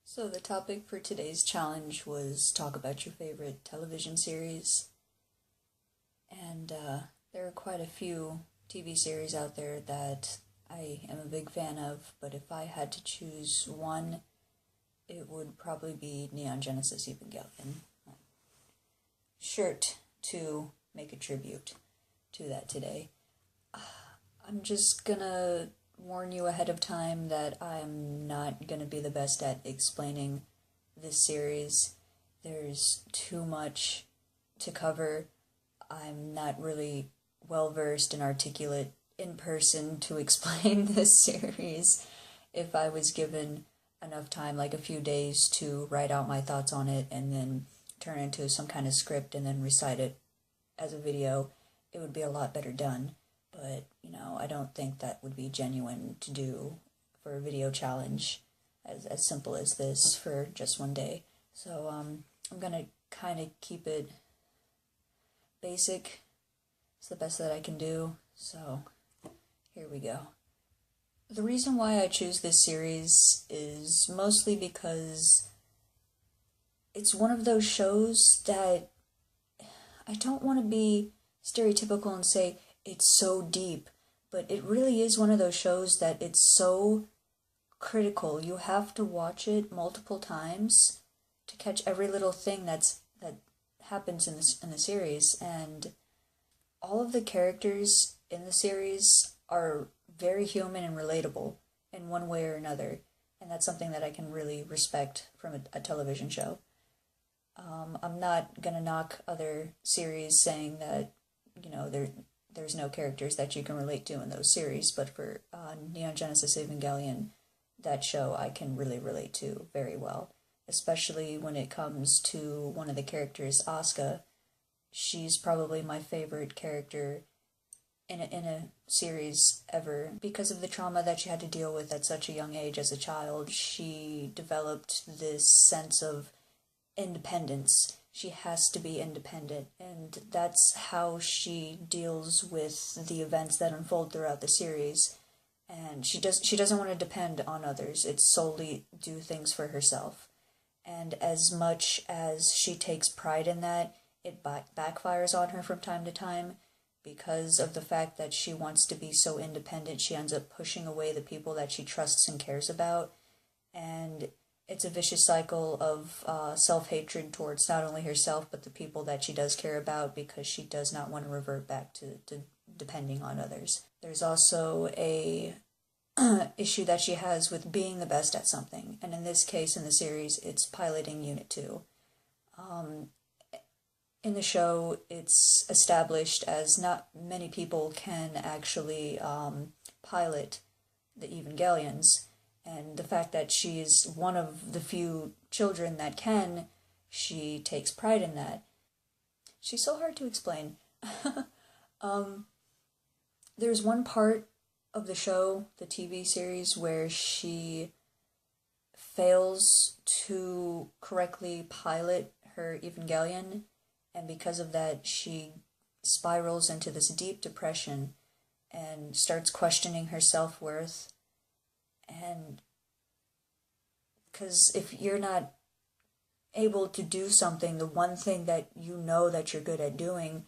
So the topic for today's challenge was talk about your favorite television series. And there are quite a few TV series out there that I am a big fan of, but if I had to choose one, it would probably be Neon Genesis Evangelion. Shirt to make a tribute to that today. I'm just gonna warn you ahead of time that I'm not gonna be the best at explaining this series. There's too much to cover. I'm not really well versed and articulate in person to explain this series. If I was given enough time, like a few days, to write out my thoughts on it and then turn it into some kind of script and then recite it as a video, it would be a lot better done. But, I don't think that would be genuine to do for a video challenge as simple as this for just one day. So, I'm gonna kind of keep it basic. It's the best that I can do. So, here we go. The reason why I choose this series is mostly because it's one of those shows that I don't want to be stereotypical and say it's so deep, but it really is one of those shows that it's so critical. You have to watch it multiple times to catch every little thing that happens in the series, and all of the characters in the series are very human and relatable in one way or another, and that's something that I can really respect from a television show. I'm not gonna knock other series saying that there's no characters that you can relate to in those series, but for Neon Genesis Evangelion, that show I can really relate to very well, especially when it comes to one of the characters, Asuka. She's probably my favorite character in a series ever because of the trauma that she had to deal with at such a young age as a child. She developed this sense of independence. She has to be independent, and that's how she deals with the events that unfold throughout the series. And she doesn't want to depend on others. It's solely do things for herself. And as much as she takes pride in that, it backfires on her from time to time because of the fact that she wants to be so independent. She ends up pushing away the people that she trusts and cares about, and it's a vicious cycle of self-hatred towards not only herself but the people that she does care about, because she does not want to revert back to depending on others. There's also a issue that she has with being the best at something, and in this case, in the series, it's piloting Unit 2. In the show, it's established as not many people can actually pilot the Evangelions, and the fact that she's one of the few children that can, she takes pride in that. She's so hard to explain. There's one part of the show, the TV series, where she fails to correctly pilot her Evangelion, and because of that, she spirals into this deep depression and starts questioning her self-worth. And because if you're not able to do something, the one thing that you know that you're good at doing,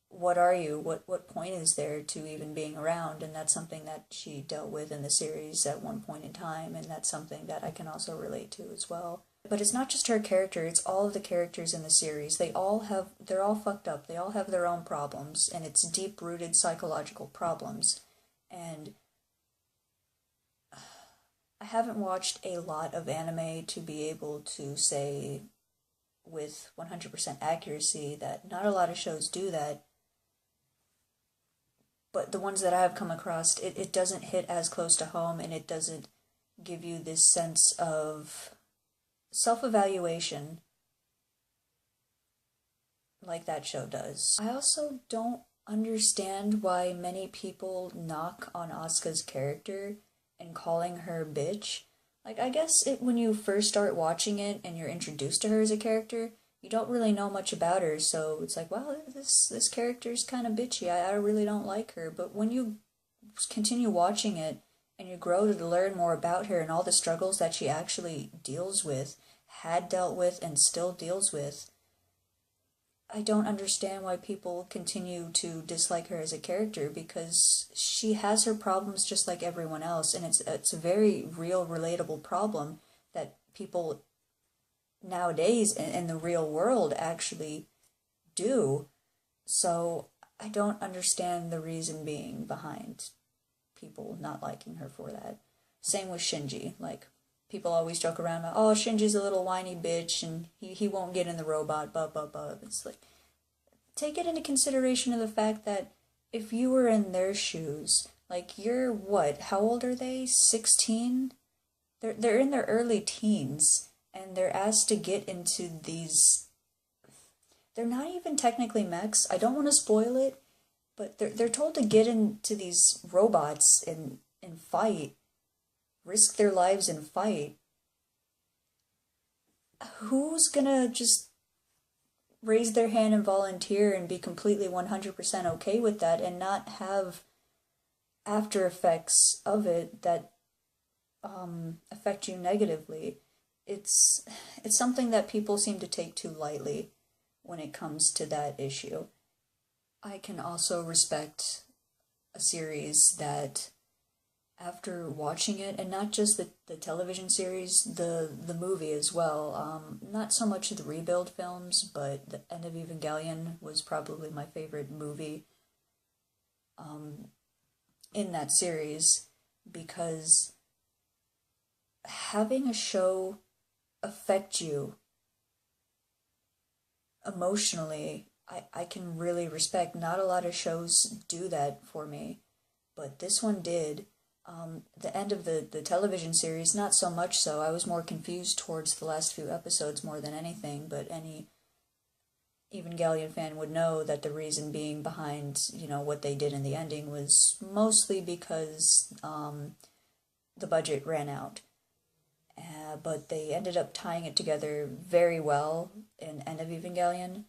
what are you? What point is there to even being around? And that's something that she dealt with in the series at one point in time, and that's something that I can also relate to as well. But it's not just her character, it's all of the characters in the series. They're all fucked up. They all have their own problems, and it's deep-rooted psychological problems. And I haven't watched a lot of anime to be able to say with 100% accuracy that not a lot of shows do that. But the ones that I have come across, it doesn't hit as close to home, and it doesn't give you this sense of self-evaluation like that show does. I also don't understand why many people knock on Asuka's character and calling her bitch. Like, I guess when you first start watching it and you're introduced to her as a character, you don't really know much about her, so it's like, well, this character's kind of bitchy. I really don't like her. But when you continue watching it and you grow to learn more about her and all the struggles that she actually deals with, had dealt with, and still deals with, I don't understand why people continue to dislike her as a character, because she has her problems just like everyone else, and it's a very real, relatable problem that people nowadays in the real world actually do. So I don't understand the reason being behind people not liking her for that. Same with Shinji. Like, people always joke around about, oh, Shinji's a little whiny bitch and he won't get in the robot, blah, blah, blah. It's like, take it into consideration of the fact that if you were in their shoes, like, you're what? How old are they? 16? They're in their early teens, and they're asked to get into these. They're not even technically mechs. I don't want to spoil it, but they're told to get into these robots and fight, risk their lives and fight. Who's gonna just raise their hand and volunteer and be completely 100% okay with that and not have after effects of it that affect you negatively? It's something that people seem to take too lightly when it comes to that issue. I can also respect a series that, after watching it, and not just the television series, the movie as well, not so much the Rebuild films, but the End of Evangelion was probably my favorite movie in that series, because having a show affect you emotionally, I can really respect. Not a lot of shows do that for me, but this one did. The end of the television series, not so much so. I was more confused towards the last few episodes more than anything, but any Evangelion fan would know that the reason being behind, what they did in the ending was mostly because the budget ran out. But they ended up tying it together very well in End of Evangelion.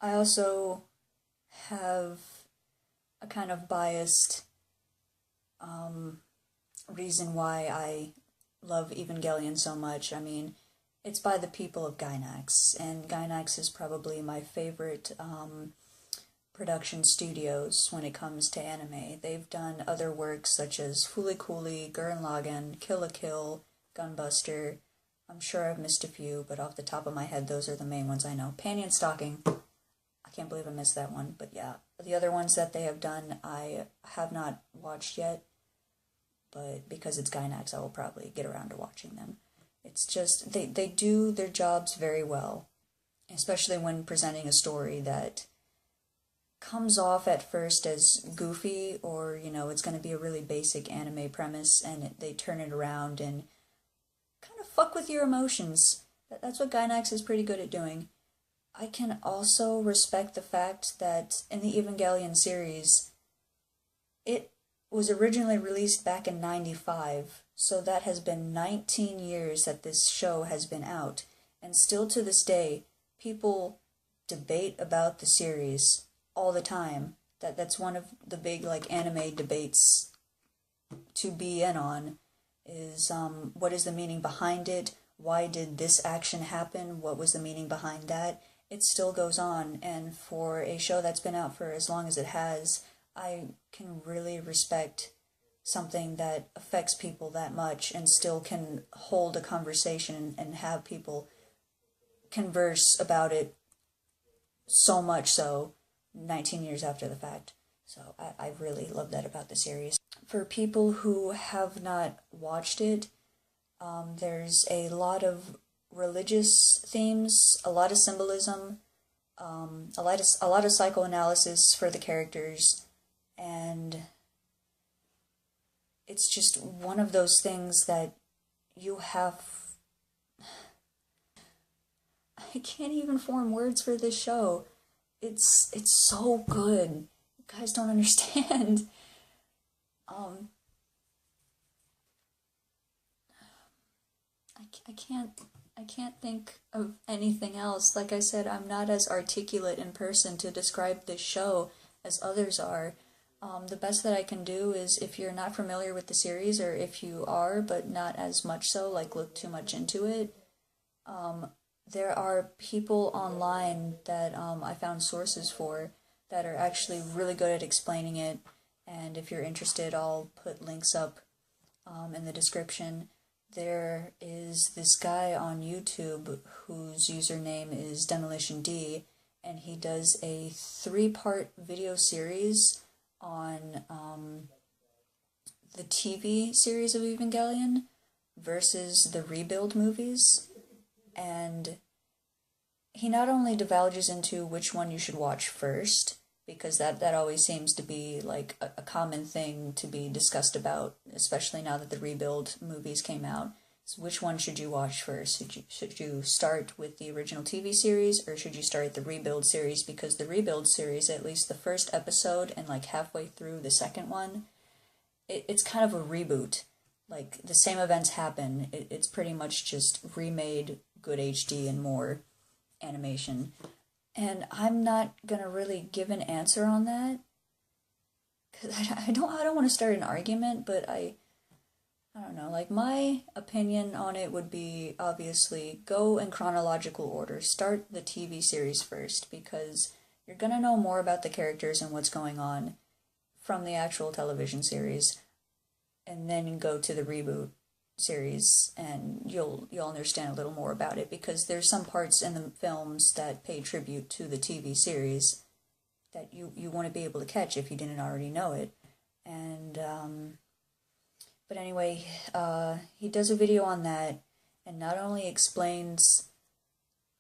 I also have a kind of biased reason why I love Evangelion so much. I mean, it's by the people of Gainax, and Gainax is probably my favorite production studios when it comes to anime. They've done other works such as Fooly Cooly, Gurren Lagann, Kill la Kill, Gunbuster. I'm sure I've missed a few, but off the top of my head, those are the main ones I know. Panty and Stocking. I can't believe I missed that one, but yeah. The other ones that they have done, I have not watched yet, but because it's Gainax, I will probably get around to watching them. It's just, they do their jobs very well, especially when presenting a story that comes off at first as goofy, or, it's going to be a really basic anime premise, and they turn it around and kind of fuck with your emotions. That's what Gainax is pretty good at doing. I can also respect the fact that in the Evangelion series, it was originally released back in 95, so that has been 19 years that this show has been out, and still to this day, people debate about the series all the time. That's one of the big, anime debates to be in on, is what is the meaning behind it? Why did this action happen? What was the meaning behind that? It still goes on, and for a show that's been out for as long as it has, I can really respect something that affects people that much and still can hold a conversation and have people converse about it so much so 19 years after the fact. So I really love that about the series. For people who have not watched it, there's a lot of religious themes, a lot of symbolism, a lot of psychoanalysis for the characters, and it's just one of those things that you have. I can't even form words for this show. It's so good. You guys don't understand. I can't think of anything else. Like I said, I'm not as articulate in person to describe this show as others are. The best that I can do is, if you're not familiar with the series, or if you are but not as much so, like look too much into it, there are people online that I found sources for that are actually really good at explaining it. And if you're interested, I'll put links up in the description. There is this guy on YouTube whose username is Demolition D, and he does a 3-part video series on the TV series of Evangelion versus the Rebuild movies. And he not only divulges into which one you should watch first, because that always seems to be like a common thing to be discussed about, especially now that the Rebuild movies came out. So which one should you watch first? Should you start with the original TV series, or should you start with the Rebuild series? Because the Rebuild series, at least the first episode and like halfway through the second one, it's kind of a reboot. Like, the same events happen. It's pretty much just remade good HD and more animation. And I'm not gonna really give an answer on that, because I don't want to start an argument, but I don't know, like, my opinion on it would be, obviously, go in chronological order. Start the TV series first, because you're gonna know more about the characters and what's going on from the actual television series, and then go to the reboot series, and you'll understand a little more about it, because there's some parts in the films that pay tribute to the TV series that you want to be able to catch if you didn't already know it. And but anyway, he does a video on that, and not only explains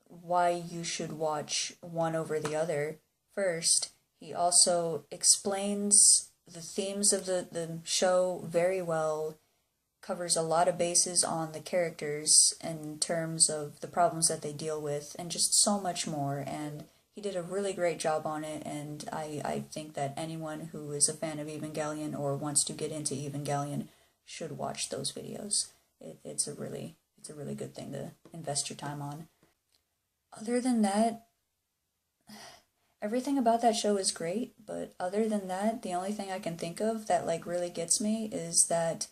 why you should watch one over the other first, he also explains the themes of the show very well, covers a lot of bases on the characters in terms of the problems that they deal with, and just so much more. And he did a really great job on it, and I think that anyone who is a fan of Evangelion or wants to get into Evangelion should watch those videos. It's a really good thing to invest your time on. Other than that, everything about that show is great, but other than that, the only thing I can think of that like really gets me is that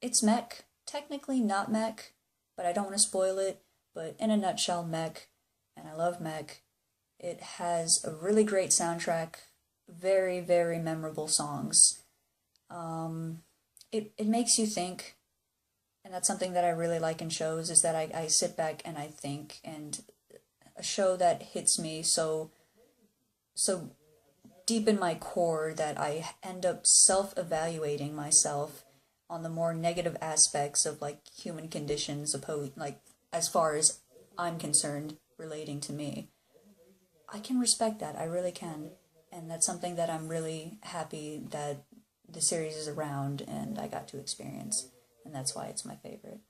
it's mech. Technically not mech, but I don't want to spoil it, but in a nutshell, mech, and I love mech. It has a really great soundtrack, very, very memorable songs. It makes you think, and that's something that I really like in shows, is that I sit back and I think, and a show that hits me so deep in my core that I end up self-evaluating myself on the more negative aspects of like human conditions, like as far as I'm concerned, relating to me. I can respect that, I really can. And that's something that I'm really happy that the series is around and I got to experience. And that's why it's my favorite.